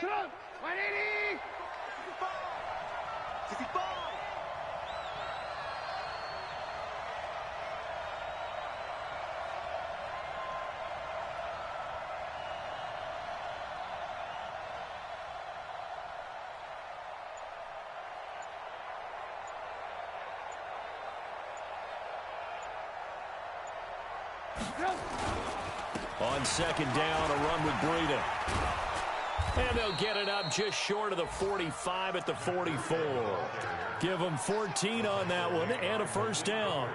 180. On second down, a run with Breida. And they'll get it up just short of the 45 at the 44. Give them 14 on that one and a first down.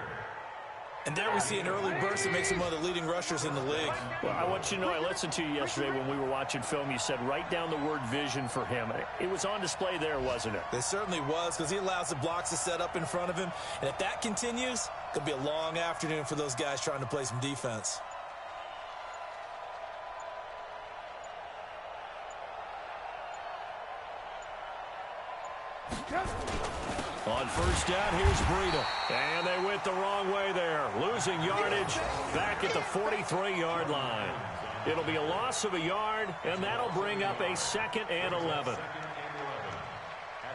And there we see an early burst that makes him one of the leading rushers in the league. Well, I want you to know, I listened to you yesterday when we were watching film. You said write down the word vision for him. It was on display there, wasn't it? It certainly was, because he allows the blocks to set up in front of him. And if that continues, it could be a long afternoon for those guys trying to play some defense. On first down, here's Breida. And they went the wrong way there. Losing yardage back at the 43-yard line. It'll be a loss of a yard, and that'll bring up a 2nd and 11. At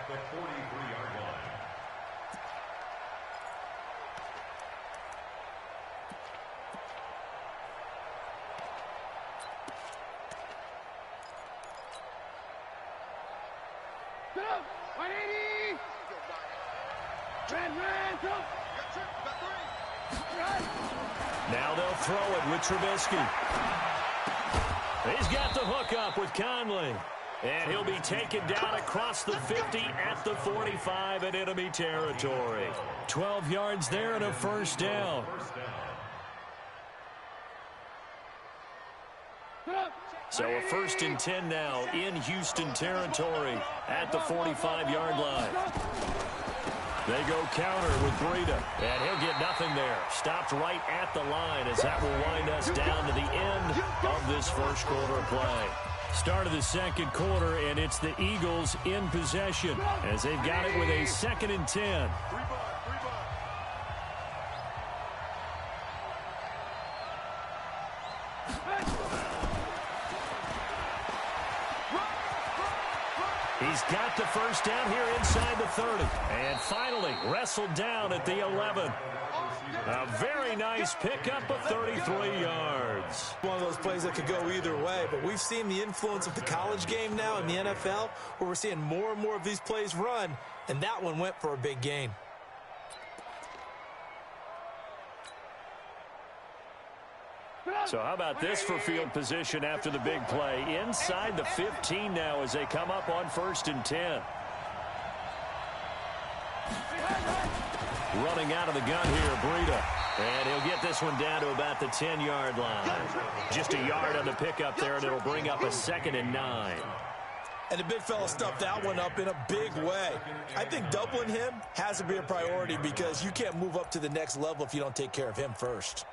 the 43-yard line. Go. 180. Red, go. Now they'll throw it with Trubisky. He's got the hook up with Conley. And he'll be taken down across the 50 at the 45 in enemy territory. 12 yards there and a first down. So a 1st and 10 now in Houston territory at the 45-yard line. They go counter with Breida, and he'll get nothing there. Stopped right at the line as that will wind us down to the end of this first quarter of play. Start of the second quarter, and it's the Eagles in possession as they've got it with a 2nd and 10. He's got the first down here inside the 30. And finally wrestled down at the 11. A very nice pickup of 33 yards. One of those plays that could go either way, but we've seen the influence of the college game now in the NFL, where we're seeing more and more of these plays run, and that one went for a big gain. So how about this for field position after the big play? Inside the 15 now as they come up on 1st and 10. Running out of the gun here, Breida. And he'll get this one down to about the 10-yard line. Just a yard on the pickup there, and it'll bring up a 2nd and 9. And the big fella stuffed that one up in a big way. I think doubling him has to be a priority because you can't move up to the next level if you don't take care of him first.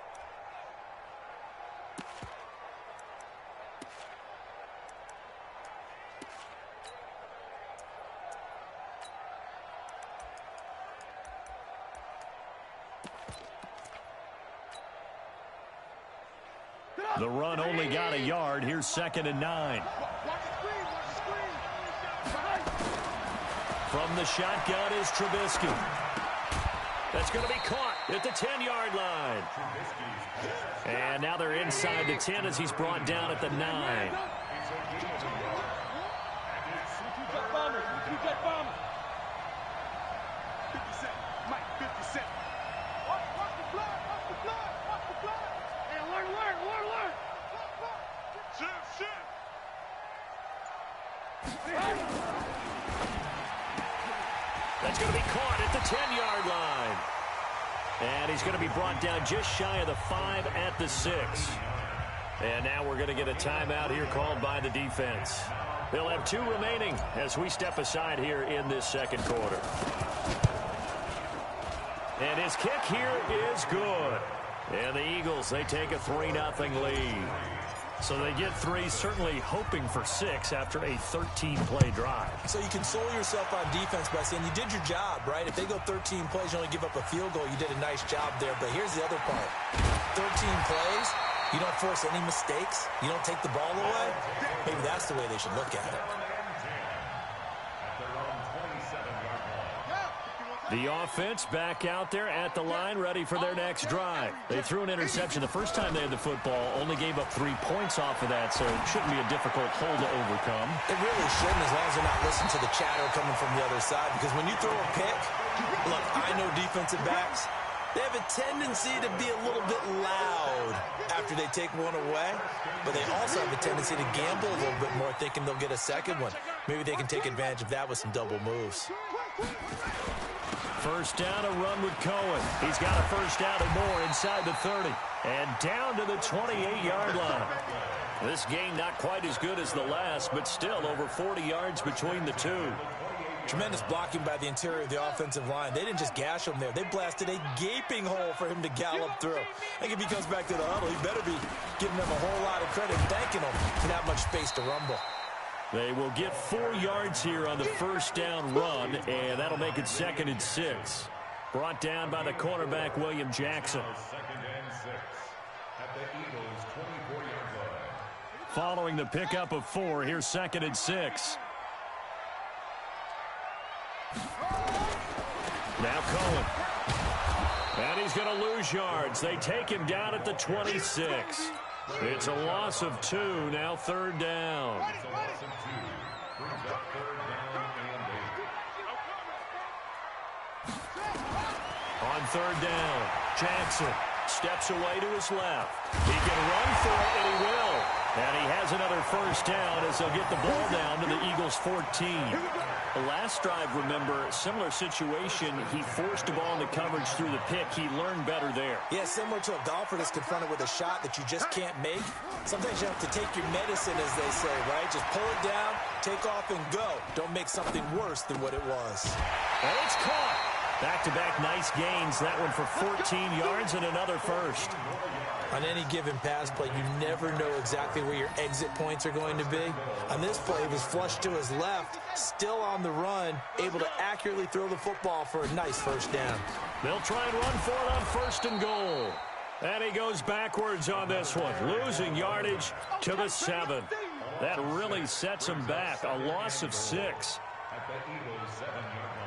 The run only got a yard. Here's 2nd and 9. From the shotgun is Trubisky. That's going to be caught at the 10-yard line. And now they're inside the 10 as he's brought down at the 9. That's going to be caught at the 10-yard line. And he's going to be brought down just shy of the 5 at the 6. And now we're going to get a timeout here called by the defense. They'll have 2 remaining as we step aside here in this second quarter. And his kick here is good. And the Eagles, they take a 3-0 lead. So they get 3, certainly hoping for 6 after a 13-play drive. So you console yourself on defense by saying you did your job, right? If they go 13 plays, you only give up a field goal, you did a nice job there. But here's the other part. 13 plays, you don't force any mistakes, you don't take the ball away. Maybe that's the way they should look at it. The offense back out there at the line, ready for their next drive. They threw an interception the first time they had the football, only gave up 3 points off of that, so it shouldn't be a difficult hole to overcome. It really shouldn't, as long as they're not listening to the chatter coming from the other side, because when you throw a pick, look, I know defensive backs, they have a tendency to be a little bit loud after they take one away, but they also have a tendency to gamble a little bit more, thinking they'll get a second one. Maybe they can take advantage of that with some double moves. First down, a run with Cohen. He's got a first down and more inside the 30. And down to the 28-yard line. This game not quite as good as the last, but still over 40 yards between the two. Tremendous blocking by the interior of the offensive line. They didn't just gash him there. They blasted a gaping hole for him to gallop through. I think if he comes back to the huddle, he better be giving them a whole lot of credit, thanking them for that much space to rumble. They will get 4 yards here on the first down run, and that'll make it 2nd and 6. Brought down by the cornerback, William Jackson. 2nd and 6 at the Eagles' 24-yard line. Following the pickup of 4, here's 2nd and 6. Now Cohen. And he's going to lose yards. They take him down at the 26. It's a loss of 2, now 3rd down. It's a loss of 2. Brings up 3rd down and 8. On 3rd down, Jackson steps away to his left. He can run for it, and he will. And he has another first down as they'll get the ball down to the Eagles' 14. The last drive, remember, similar situation. He forced the ball into coverage through the pick. He learned better there. Yeah, similar to a golfer that's confronted with a shot that you just can't make. Sometimes you have to take your medicine, as they say, right? Just pull it down, take off, and go. Don't make something worse than what it was. And it's caught. Back-to-back nice gains. That one for 14 yards and another first. On any given pass play, you never know exactly where your exit points are going to be. On this play, he was flushed to his left, still on the run, able to accurately throw the football for a nice first down. They'll try and run for it on 1st and goal. And he goes backwards on this one, losing yardage to the 7. That really sets him back, a loss of 6. At the Eagles' 7-yard line.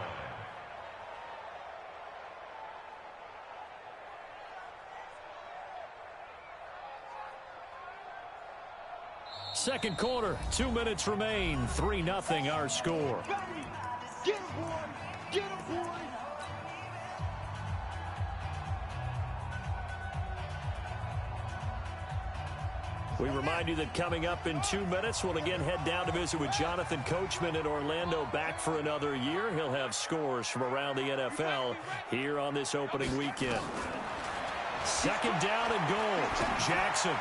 Second quarter, 2 minutes remain. 3-0 our score. Get him, boy! Get him, boy! We remind you that coming up in 2 minutes, we'll again head down to visit with Jonathan Coachman in Orlando, back for another year. He'll have scores from around the NFL here on this opening weekend. 2nd down and goal. Jackson.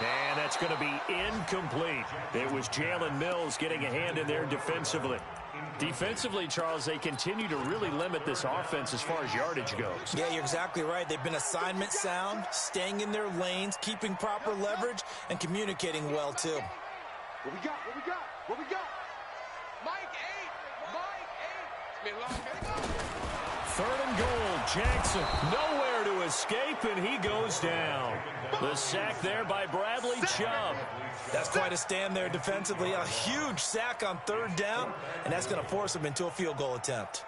And that's going to be incomplete. It was Jalen Mills getting a hand in there defensively. Defensively, Charles, they continue to really limit this offense as far as yardage goes. Yeah, you're exactly right. They've been assignment sound, staying in their lanes, keeping proper leverage, and communicating well, too. What we got? What we got? What we got? Mike 8! Mike 8! It's been a long game. 3rd and goal. Jackson nowhere to escape, and he goes down. The sack there by Bradley Chubb. That's quite a stand there defensively. A huge sack on 3rd down, and that's going to force him into a field goal attempt.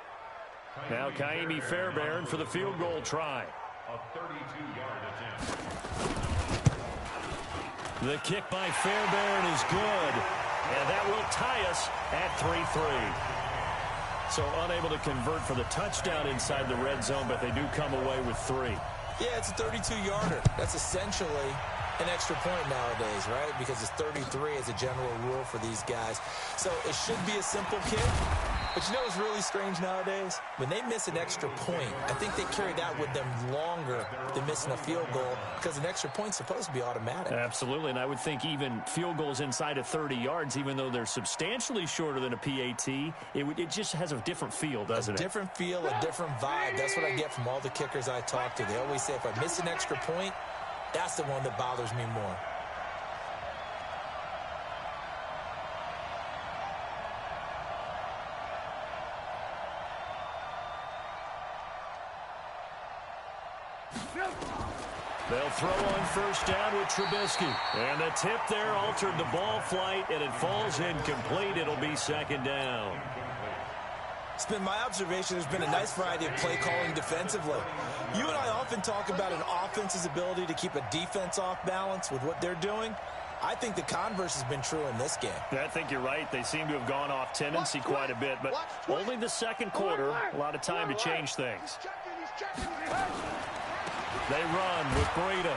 Now Kaimi Fairbairn for the field goal try. A 32-yard attempt. The kick by Fairbairn is good, and that will tie us at 3-3. So unable to convert for the touchdown inside the red zone, but they do come away with 3. Yeah, it's a 32-yarder. That's essentially an extra point nowadays, right? Because it's 33 as a general rule for these guys. So it should be a simple kick. But you know what's really strange nowadays? When they miss an extra point, I think they carry that with them longer than missing a field goal, because an extra point's supposed to be automatic. Absolutely, and I would think even field goals inside of 30 yards, even though they're substantially shorter than a PAT, it just has a different feel, doesn't it? A different feel, a different vibe. That's what I get from all the kickers I talk to. They always say if I miss an extra point, that's the one that bothers me more. They'll throw on first down with Trubisky. And the tip there altered the ball flight, and it falls incomplete. It'll be 2nd down. It's been my observation there's been a nice variety of play calling defensively. You and I often talk about an offense's ability to keep a defense off balance with what they're doing. I think the converse has been true in this game. I think you're right. They seem to have gone off tendency quite a bit, but only the second quarter, a lot of time to change things. They run with Breida.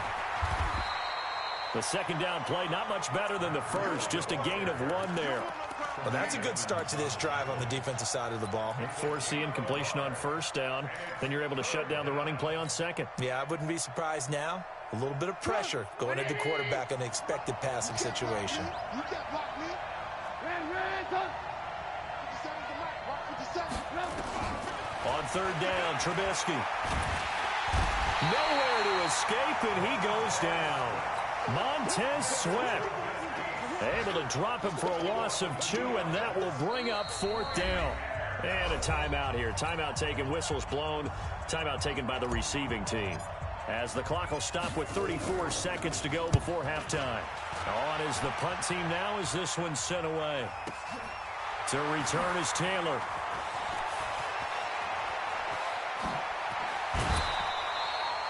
The second down play, not much better than the first, just a gain of 1 there. Well, that's a good start to this drive on the defensive side of the ball. Forcing completion on first down, then you're able to shut down the running play on second. Yeah, I wouldn't be surprised now. A little bit of pressure going at the quarterback in an expected passing situation. On third down, Trubisky. Nowhere to escape, and he goes down. Montez Sweat able to drop him for a loss of 2, and that will bring up 4th down. And a timeout here. Timeout taken, whistles blown. Timeout taken by the receiving team. As the clock will stop with 34 seconds to go before halftime. On is the punt team now as this one's sent away. To return is Taylor.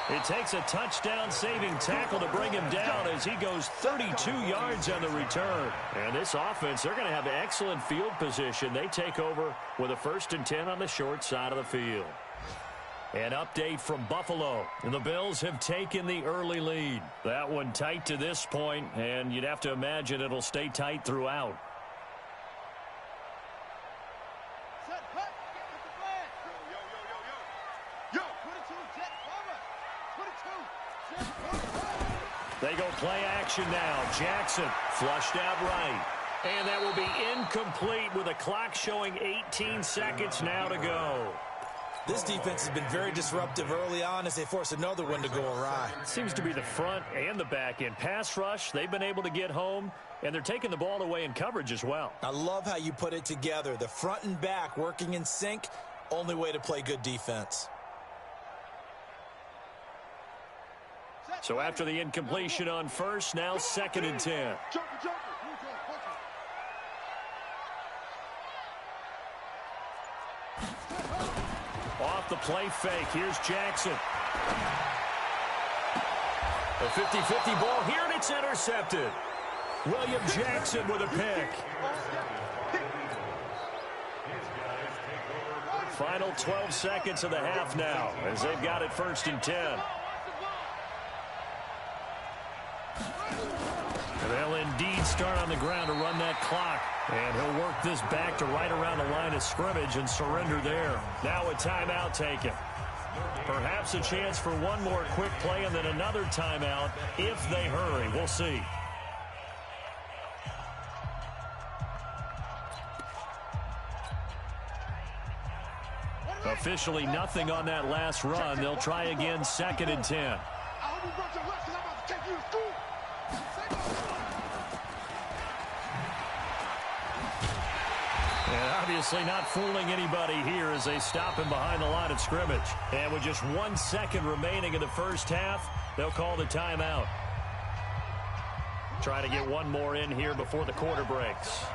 It takes a touchdown-saving tackle to bring him down as he goes 32 yards on the return. And this offense, they're going to have excellent field position. They take over with a 1st and 10 on the short side of the field. An update from Buffalo. The Bills have taken the early lead. That one tight to this point, and you'd have to imagine it'll stay tight throughout. They go play action now. Jackson flushed out right. And that will be incomplete with a clock showing 18 seconds now to go. This defense has been very disruptive early on as they force another one to go awry. It seems to be the front and the back end. Pass rush, they've been able to get home, and they're taking the ball away in coverage as well. I love how you put it together. The front and back working in sync, only way to play good defense. So after the incompletion on first, now 2nd and 10. Off the play fake, here's Jackson. A 50-50 ball here, and it's intercepted. William Jackson with a pick. Final 12 seconds of the half now as they've got it 1st and 10. They'll indeed start on the ground to run that clock. And he'll work this back to right around the line of scrimmage and surrender there. Now a timeout taken. Perhaps a chance for one more quick play and then another timeout if they hurry. We'll see. Officially nothing on that last run. They'll try again 2nd and 10. And obviously not fooling anybody here as they stop him behind the line of scrimmage. And with just 1 second remaining in the first half, they'll call the timeout. Try to get one more in here before the quarter breaks.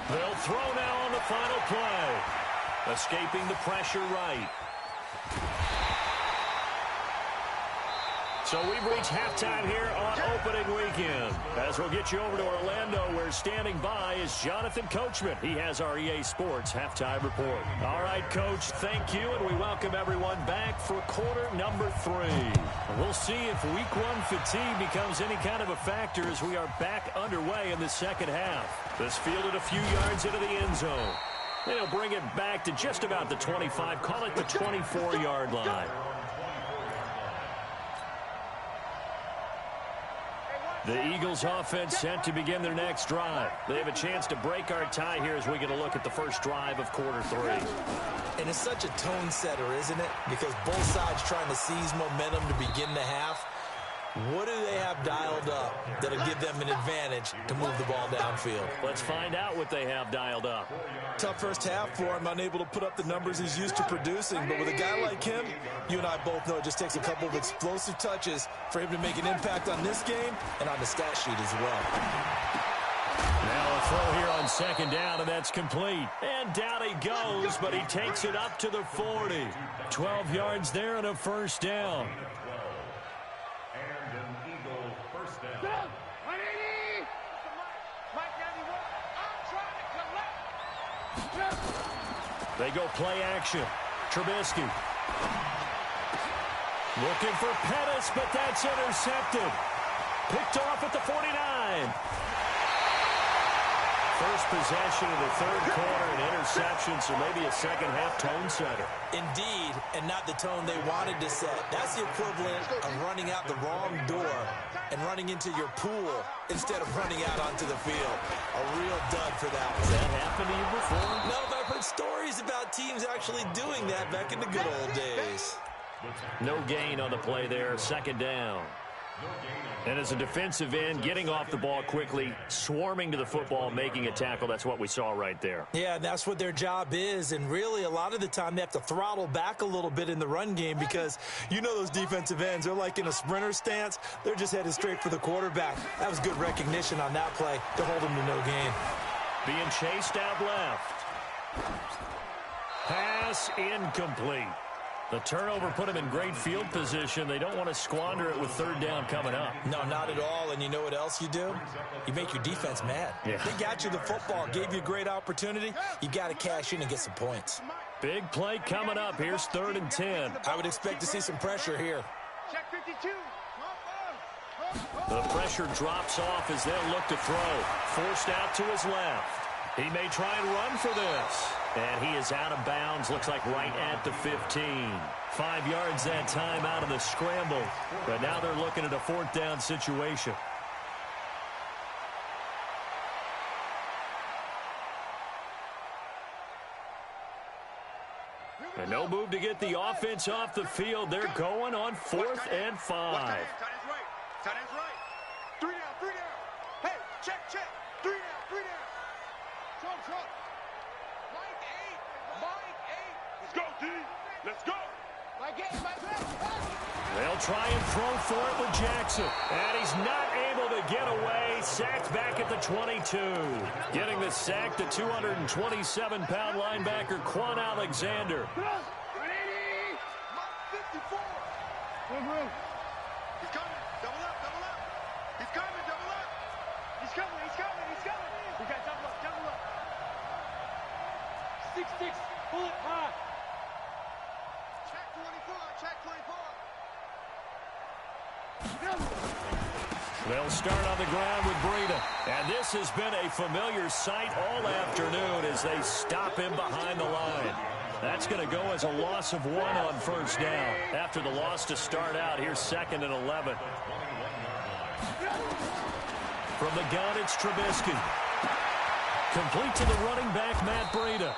They'll throw now on the final play. Escaping the pressure right. So we've reached halftime here on opening weekend. As we'll get you over to Orlando, where standing by is Jonathan Coachman. He has our EA Sports halftime report. All right, Coach, thank you, and we welcome everyone back for quarter number 3. We'll see if week 1 fatigue becomes any kind of a factor as we are back underway in the second half. This fielded a few yards into the end zone. They'll bring it back to just about the 25, call it the 24-yard line. The Eagles offense set to begin their next drive. They have a chance to break our tie here as we get a look at the first drive of quarter 3. And it's such a tone setter, isn't it? Because both sides trying to seize momentum to begin the half. What do they have dialed up that'll give them an advantage to move the ball downfield? Let's find out what they have dialed up. Tough first half for him, unable to put up the numbers he's used to producing. But with a guy like him, you and I both know it just takes a couple of explosive touches for him to make an impact on this game and on the stat sheet as well. Now a throw here on second down, and that's complete. And down he goes, but he takes it up to the 40. 12 yards there and a first down. And an Eagle first down. They go play action. Trubisky. Looking for Pettis, but that's intercepted. Picked off at the 49. First possession of the third quarter, an interception, so maybe a second-half tone setter. Indeed, and not the tone they wanted to set. That's the equivalent of running out the wrong door and running into your pool instead of running out onto the field. A real dud for that one. Has that happened to you before? No, but I've heard stories about teams actually doing that back in the good old days. No gain on the play there, second down. And as a defensive end, getting off the ball quickly, swarming to the football, making a tackle, that's what we saw right there. Yeah, that's what their job is, and really a lot of the time they have to throttle back a little bit in the run game because you know those defensive ends, they're like in a sprinter stance. They're just headed straight for the quarterback. That was good recognition on that play to hold him to no gain. Being chased out left. Pass incomplete. The turnover put him in great field position. They don't want to squander it with third down coming up. No, not at all. And you know what else you do? You make your defense mad. Yeah. They got you the football, gave you a great opportunity. You got to cash in and get some points. Big play coming up. Here's 3rd and 10. I would expect to see some pressure here. Check 52. The pressure drops off as they'll look to throw. Forced out to his left. He may try and run for this. And he is out of bounds, looks like right at the 15. 5 yards that time out of the scramble. But now they're looking at a 4th down situation. And no move to get the offense off the field. They're going on 4th and 5. Tight end's right. Tight end's right. 3 down, 3 down. Hey, check. 3 down, 3 down. Trump. Mike 8. Let's go, D. Let's go. Mike 8. They'll try and throw for it with Jackson. And he's not able to get away. Sacked back at the 22. Getting the sack, the 227-pound linebacker, Quan Alexander. 54. He's coming. Double up. He's coming, double up. He's coming. We got double up. 6-6. Pull it high. Check 24. They'll start on the ground with Breida. And this has been a familiar sight all afternoon as they stop him behind the line. That's going to go as a loss of 1 on first down. After the loss to start out, here's 2nd and 11. From the gun, it's Trubisky. Complete to the running back, Matt Breida.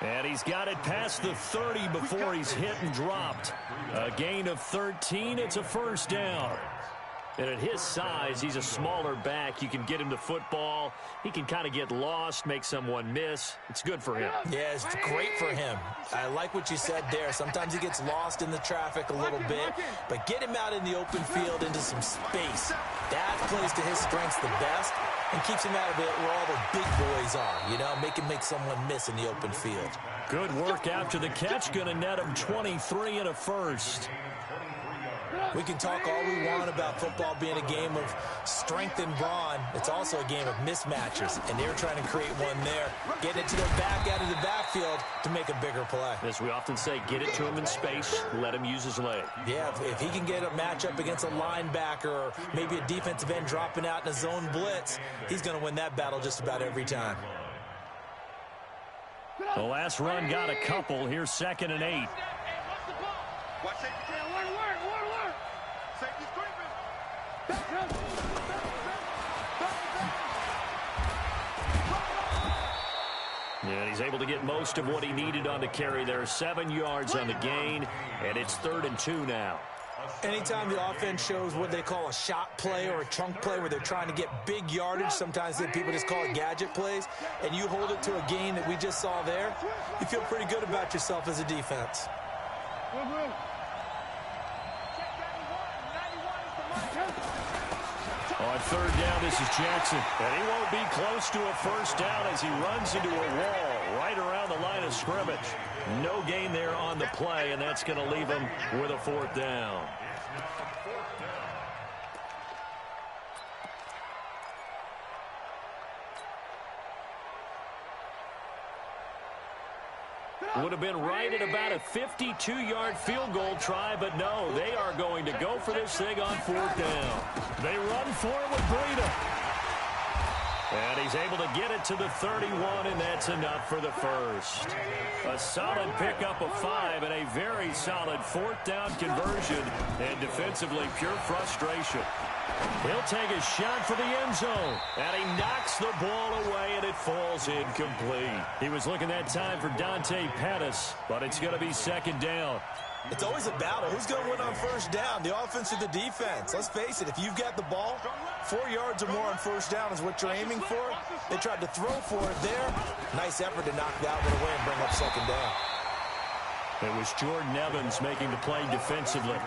And he's got it past the 30 before he's hit and dropped. A gain of 13. It's a first down. And at his size, he's a smaller back. You can get him the football. He can kind of get lost, make someone miss. It's good for him. Yeah, it's great for him. I like what you said there. Sometimes he gets lost in the traffic a little bit, but get him out in the open field into some space. That plays to his strengths the best and keeps him out of it where all the big boys are, you know, make him make someone miss in the open field. Good work after the catch. Going to net him 23 and a first. We can talk all we want about football being a game of strength and brawn. It's also a game of mismatches, and they're trying to create one there. Getting it to their back out of the backfield to make a bigger play. As we often say, get it to him in space, let him use his leg. Yeah, if he can get a matchup against a linebacker or maybe a defensive end dropping out in a zone blitz, he's going to win that battle just about every time. The last run got a couple. Here's 2nd and 8. Watch safety. Alert. Safety's creeping. And he's able to get most of what he needed on the carry there. 7 yards on the gain, and it's 3rd and 2 now. Anytime the offense shows what they call a shot play or a chunk play where they're trying to get big yardage, sometimes people just call it gadget plays, and you hold it to a gain that we just saw there, you feel pretty good about yourself as a defense. On third down, this is Jackson. And he won't be close to a first down as he runs into a wall right around the line of scrimmage. No gain there on the play, and that's going to leave him with a fourth down. Would have been right at about a 52-yard field goal try, but no, they are going to go for this thing on fourth down. They run for it with Breida. And he's able to get it to the 31, and that's enough for the first. A solid pickup of 5 and a very solid fourth down conversion, and defensively pure frustration. He'll take a shot for the end zone, and he knocks the ball away, and it falls incomplete. He was looking that time for Dante Pettis, but it's going to be second down. It's always a battle. Who's going to win on first down, the offense or the defense? Let's face it, if you've got the ball, 4 yards or more on first down is what you're aiming for. They tried to throw for it there. Nice effort to knock that one away and bring up second down. It was Jordan Evans making the play defensively.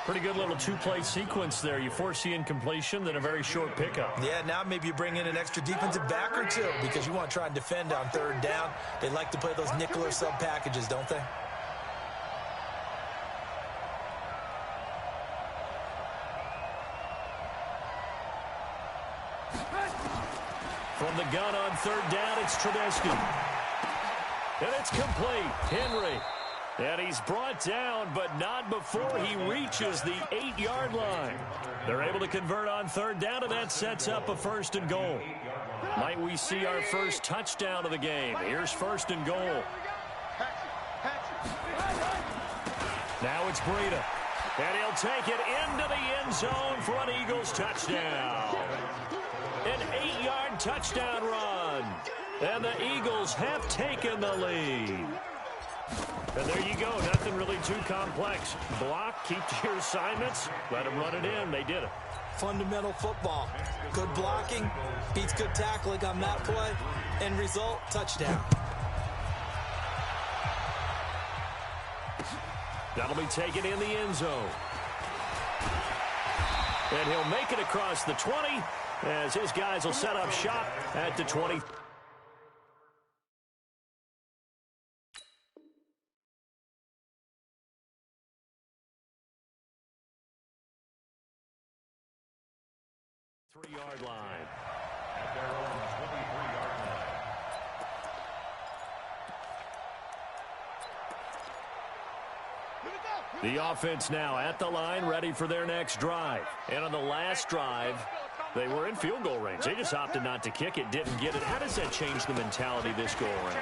Pretty good little two-play sequence there. You force the incompletion, then a very short pickup. Yeah, now maybe you bring in an extra defensive back or two because you want to try and defend on third down. They like to play those nickel or sub packages, don't they? From the gun on third down, it's Trubisky. And it's complete. Henry. And he's brought down, but not before he reaches the 8-yard line. They're able to convert on third down, and that sets up a first and goal. Might we see our first touchdown of the game? Here's first and goal. Now it's Breida. And he'll take it into the end zone for an Eagles touchdown. An 8-yard touchdown run. And the Eagles have taken the lead. And there you go. Nothing really too complex. Block, keep to your assignments, let them run it in. They did it. Fundamental football. Good blocking, beats good tackling on that play. End result, touchdown. That'll be taken in the end zone. And he'll make it across the 20 as his guys will set up shop at the 20. Three-yard line. At their own 23-yard line. The offense now at the line, ready for their next drive. And on the last drive, they were in field goal range. They just opted not to kick it, didn't get it. How does that change the mentality this go around?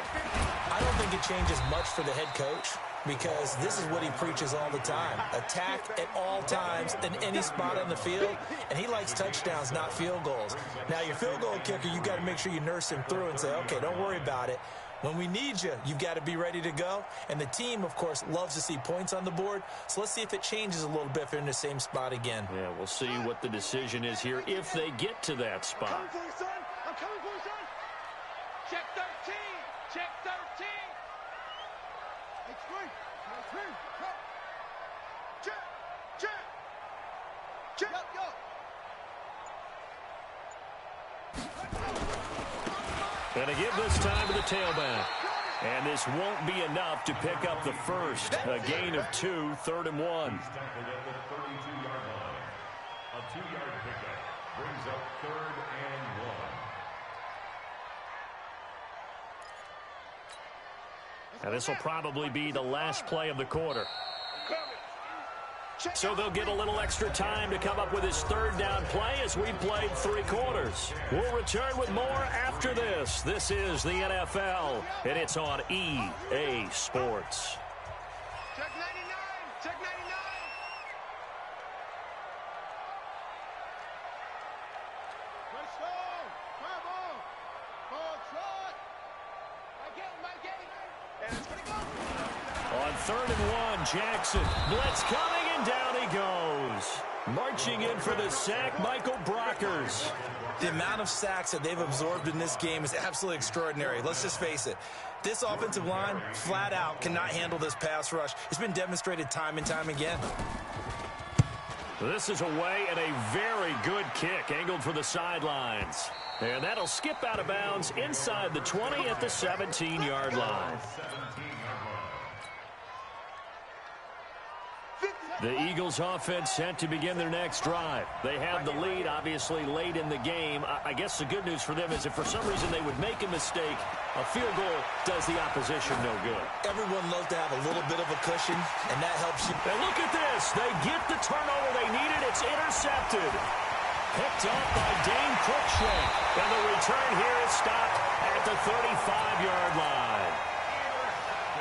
I don't think it changes much for the head coach because this is what he preaches all the time. Attack at all times in any spot on the field, and he likes touchdowns, not field goals. Now, your field goal kicker, you got to make sure you nurse him through and say, okay, don't worry about it. When we need you, you've got to be ready to go. And the team, of course, loves to see points on the board. So let's see if it changes a little bit if they're in the same spot again. Yeah, we'll see what the decision is here if they get to that spot. I'm coming for you, son. I'm coming for you, son. Check 13. Check 13. Hey, screen. Check. Check. Check. Check. Go. And to give this time to the tailback. And this won't be enough to pick up the first. A gain of 2, 3rd and 1. He's tackled at the 32-yard line. A 2-yard pickup brings up 3rd and 1. And this will probably be the last play of the quarter. So they'll get a little extra time to come up with his 3rd down play as we played 3 quarters. We'll return with more after this. This is the NFL, and it's on EA Sports. Check 99. Check 99. Let's go. Fire ball. Ball trot. My game. And it's going to go. On 3rd and 1, Jackson. Blitz coming, and down he goes. Marching in for the sack, Michael Brockers. The amount of sacks that they've absorbed in this game is absolutely extraordinary. Let's just face it. This offensive line, flat out, cannot handle this pass rush. It's been demonstrated time and time again. This is away and a very good kick angled for the sidelines. And that'll skip out of bounds inside the 20 at the 17-yard line. The Eagles offense set to begin their next drive. They have the lead, obviously, late in the game. I guess the good news for them is if for some reason they would make a mistake, a field goal does the opposition no good. Everyone loves to have a little bit of a cushion, and that helps you. And look at this. They get the turnover they needed. It's intercepted. Picked up by Dane Cruikshank. And the return here is stopped at the 35-yard line.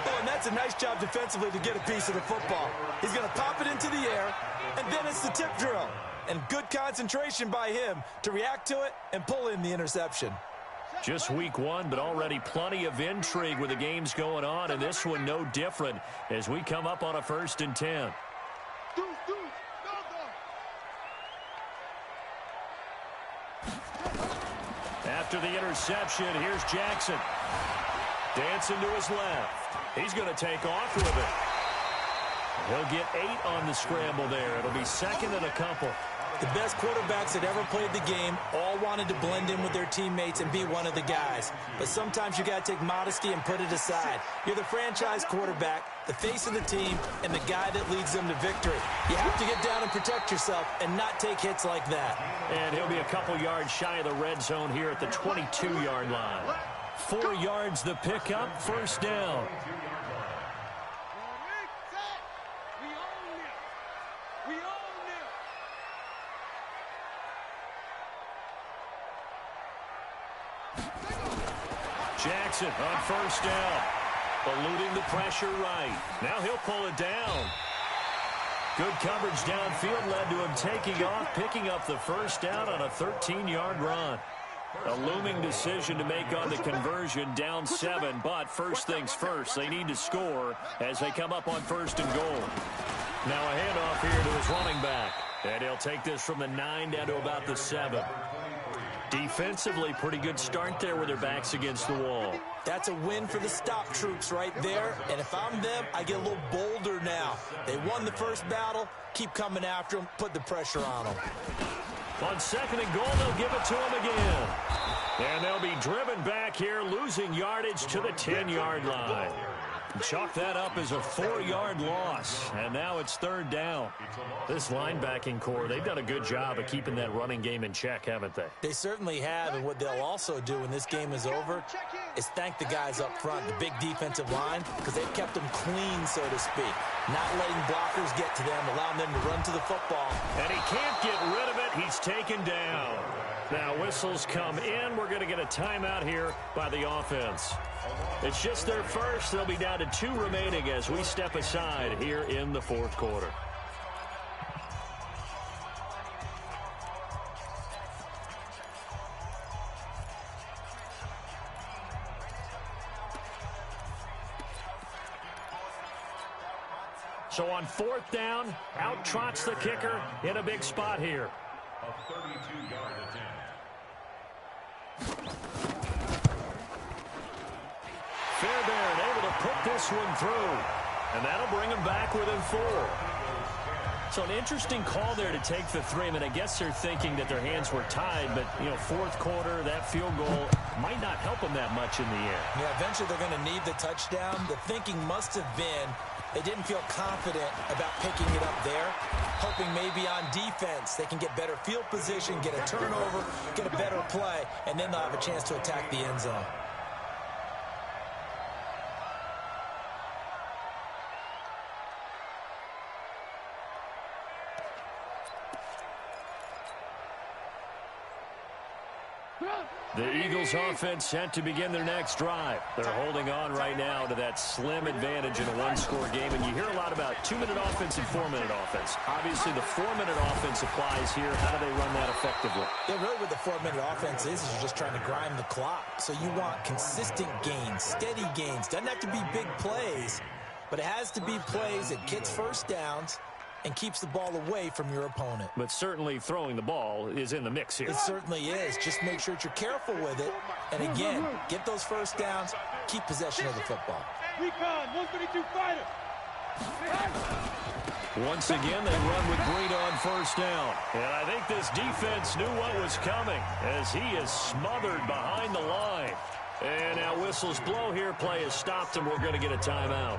Oh, and that's a nice job defensively to get a piece of the football. He's going to pop it into the air, and then it's the tip drill. And good concentration by him to react to it and pull in the interception. Just week one, but already plenty of intrigue with the games going on, and this one no different as we come up on a 1st and 10. After the interception, here's Jackson. Dancing to his left. He's going to take off with it. He'll get 8 on the scramble there. It'll be 2nd and a couple. The best quarterbacks that ever played the game all wanted to blend in with their teammates and be one of the guys. But sometimes you got to take modesty and put it aside. You're the franchise quarterback, the face of the team, and the guy that leads them to victory. You have to get down and protect yourself and not take hits like that. And he'll be a couple yards shy of the red zone here at the 22-yard line. 4 yards the pickup, 1st down. Jackson on 1st down. Eluding the pressure right. Now he'll pull it down. Good coverage downfield led to him taking off, picking up the 1st down on a 13-yard run. A looming decision to make on the conversion, down 7, but first things first, they need to score as they come up on 1st and goal. Now a handoff here to his running back, and he'll take this from the 9 down to about the 7. Defensively, pretty good start there with their backs against the wall. That's a win for the stop troops right there, and if I'm them, I get a little bolder now. They won the first battle, keep coming after them, put the pressure on them. On 2nd and goal, they'll give it to him again. And they'll be driven back here, losing yardage to the 10-yard line. Chalk that up as a 4-yard loss, and now it's 3rd down. This linebacking core, they've done a good job of keeping that running game in check, haven't they? They certainly have, and what they'll also do when this game is over is thank the guys up front, the big defensive line, because they've kept them clean, so to speak. Not letting blockers get to them, allowing them to run to the football. And he can't get rid of it. He's taken down. Now whistles come in. We're going to get a timeout here by the offense. It's just their first. They'll be down to 2 remaining as we step aside here in the 4th quarter. So on 4th down, out trots the kicker in a big spot here. A 32-yard attempt. Fairbairn able to put this one through, and that'll bring him back within 4. So an interesting call there to take the 3. I mean, I guess they're thinking that their hands were tied, but, 4th quarter, that field goal might not help them that much in the end. Yeah, eventually they're going to need the touchdown. The thinking must have been they didn't feel confident about picking it up there, hoping maybe on defense they can get better field position, get a turnover, get a better play, and then they'll have a chance to attack the end zone. The Eagles offense set to begin their next drive. They're holding on right now to that slim advantage in a one-score game. And you hear a lot about 2-minute offense and 4-minute offense. Obviously, the 4-minute offense applies here. How do they run that effectively? Yeah, really what the 4-minute offense is you're just trying to grind the clock. So you want consistent gains, steady gains. Doesn't have to be big plays, but it has to be plays that gets first downs and keeps the ball away from your opponent. But certainly throwing the ball is in the mix here. It certainly is. Just make sure that you're careful with it. And again, get those first downs, keep possession of the football. Recon, 132 fighter. Once again, they run with Breida on first down. And I think this defense knew what was coming as he is smothered behind the line. And now whistles blow here. Play is stopped, and we're going to get a timeout.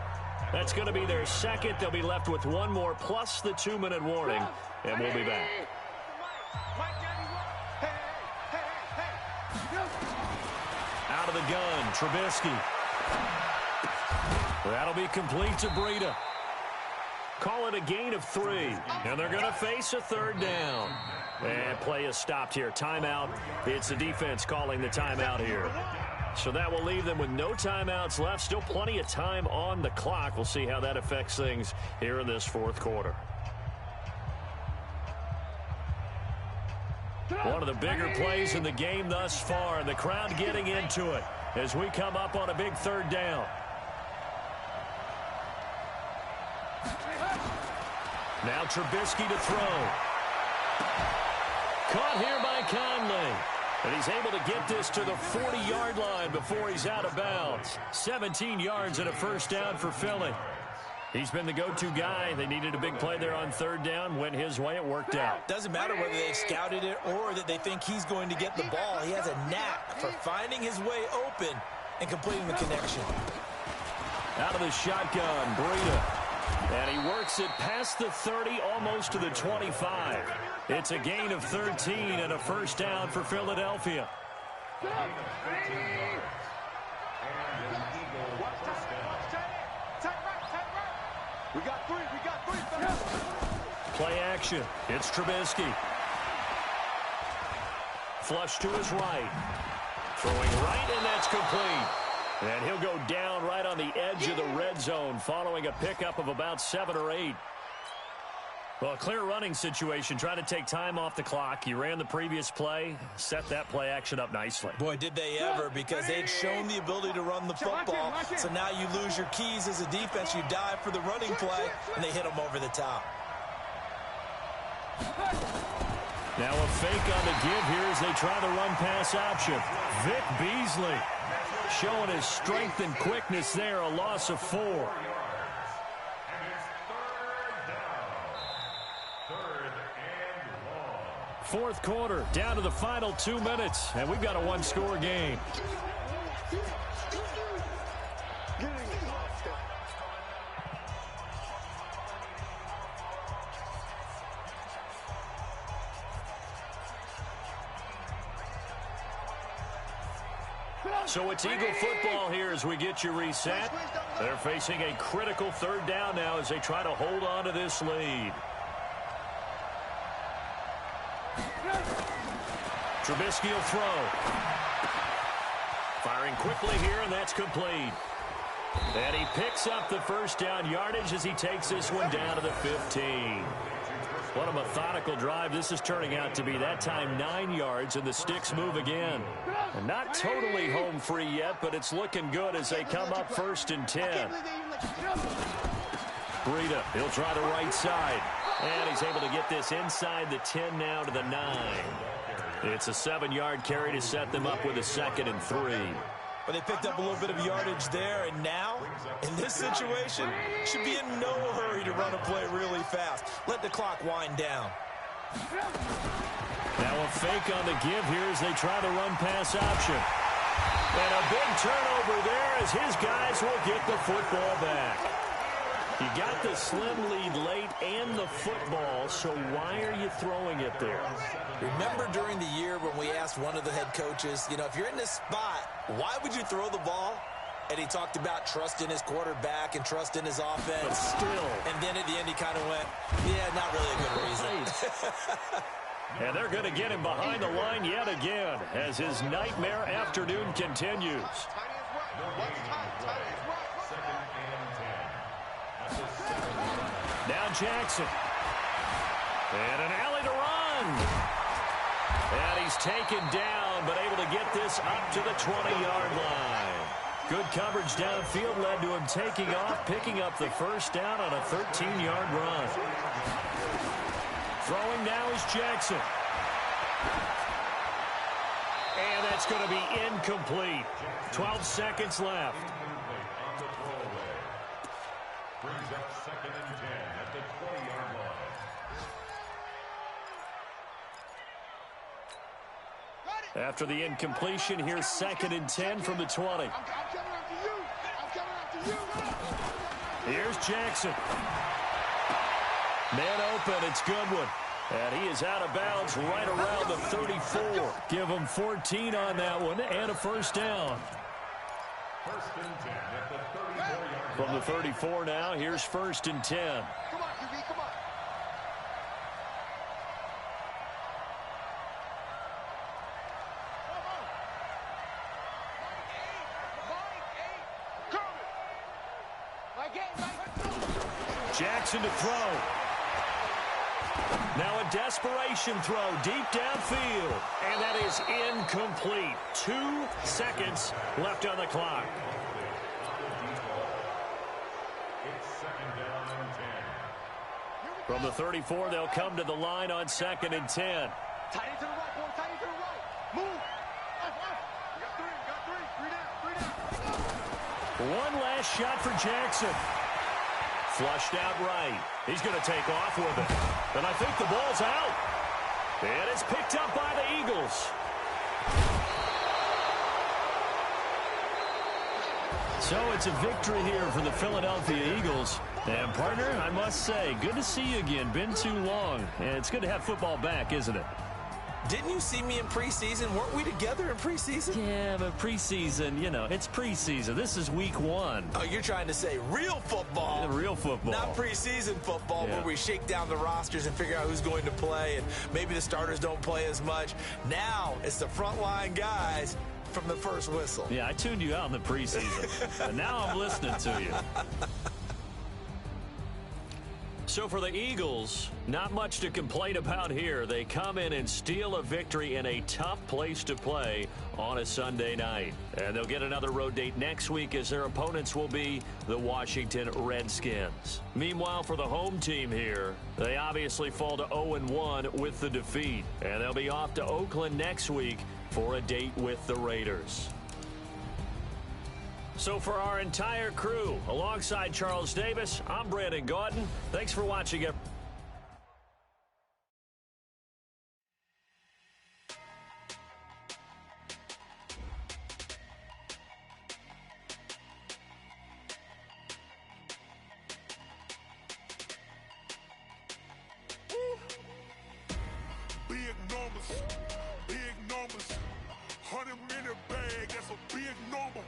That's going to be their second. They'll be left with one more plus the 2-minute warning, and we'll be back. Out of the gun, Trubisky. That'll be complete to Breida. Call it a gain of 3, and they're going to face a third down. And play is stopped here. Timeout. It's the defense calling the timeout here. So that will leave them with no timeouts left. Still plenty of time on the clock. We'll see how that affects things here in this fourth quarter. One of the bigger plays in the game thus far, and the crowd getting into it as we come up on a big third down. Now Trubisky to throw. Caught here by Conley. And he's able to get this to the 40-yard line before he's out of bounds. 17 yards and a first down for Philly. He's been the go-to guy. They needed a big play there on third down. Went his way. It worked out. Doesn't matter whether they've scouted it or that they think he's going to get the ball. He has a knack for finding his way open and completing the connection. Out of the shotgun, Breida. And he works it past the 30, almost to the 25. It's a gain of 13 and a first down for Philadelphia. We got three. Play action. It's Trubisky. Flush to his right. Throwing right, and that's complete. And he'll go down right on the edge of the red zone following a pickup of about 7 or 8. Well, a clear running situation, trying to take time off the clock. He ran the previous play, set that play action up nicely. Boy, did they ever, because they'd shown the ability to run the football. So now you lose your keys as a defense. You dive for the running play, and they hit them over the top. Now a fake on the give here as they try the run-pass option. Vic Beasley showing his strength and quickness there, a loss of 4. Fourth quarter, down to the final 2 minutes, and we've got a one-score game. So it's Eagle football here as we get you reset. They're facing a critical third down now as they try to hold on to this lead. Trubisky will throw. Firing quickly here, and that's complete. And he picks up the first down yardage as he takes this one down to the 15. What a methodical drive this is turning out to be. That time 9 yards, and the sticks move again. And not totally home free yet, but it's looking good as they come up 1st and 10. Breida, he'll try the right side. And he's able to get this inside the 10 now to the 9. It's a 7-yard carry to set them up with a 2nd and 3. But they picked up a little bit of yardage there, and now, in this situation, should be in no hurry to run a play really fast. Let the clock wind down. Now a fake on the give here as they try the run-pass option. And a big turnover there as his guys will get the football back. You got the slim lead late and the football, so why are you throwing it there? Remember during the year when we asked one of the head coaches, you know, if you're in this spot, why would you throw the ball? And he talked about trust in his quarterback and trust in his offense. But still. And then at the end he kind of went, yeah, not really a good reason. And they're going to get him behind the line yet again as his nightmare afternoon continues. Now Jackson. And an alley to run. And he's taken down, but able to get this up to the 20-yard line. Good coverage downfield led to him taking off, picking up the first down on a 13-yard run. Throwing now is Jackson. And that's going to be incomplete. 12 seconds left. Brings up 2nd and 10 at the 20-yard line. After the incompletion, here's 2nd and 10 from the 20. I'm coming after you. I'm coming after you. Here's Jackson. Man open, it's Goodwin. And he is out of bounds right around the 34. Give him 14 on that one and a first down. 1st and 10 at the 34-yard line. From the 34 now, here's 1st and 10. Come on, QB, come on. Jackson to throw. Now a desperation throw deep downfield. And that is incomplete. 2 seconds left on the clock. It's 2nd down and 10. From the 34, they'll come to the line on 2nd and 10. Tight end to the right, boy. Tight end to the right. Move. You got three. Three down. One last shot for Jackson. Flushed out right. He's going to take off with it. And I think the ball's out. And it's picked up by the Eagles. So it's a victory here for the Philadelphia Eagles. And, partner, I must say, good to see you again. Been too long. And it's good to have football back, isn't it? Didn't you see me in preseason? Weren't we together in preseason? Yeah, but preseason, you know, it's preseason. This is week 1. Oh, you're trying to say real football. Real football. Not preseason football where we shake down the rosters and figure out who's going to play, and maybe the starters don't play as much. Now it's the frontline guys from the first whistle. Yeah, I tuned you out in the preseason, and now I'm listening to you. So for the Eagles, not much to complain about here. They come in and steal a victory in a tough place to play on a Sunday night. And they'll get another road date next week as their opponents will be the Washington Redskins. Meanwhile, for the home team here, they obviously fall to 0-1 with the defeat. And they'll be off to Oakland next week for a date with the Raiders. So for our entire crew, alongside Charles Davis, I'm Brandon Gaudin. Thanks for watching it. Big numbers, 100-minute bag, that's a big number.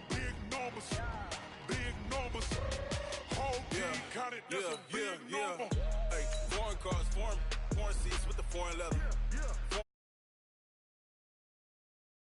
Big numbers, whole team counted, that's a big number. Hey, foreign cars, foreign seats with the foreign leather.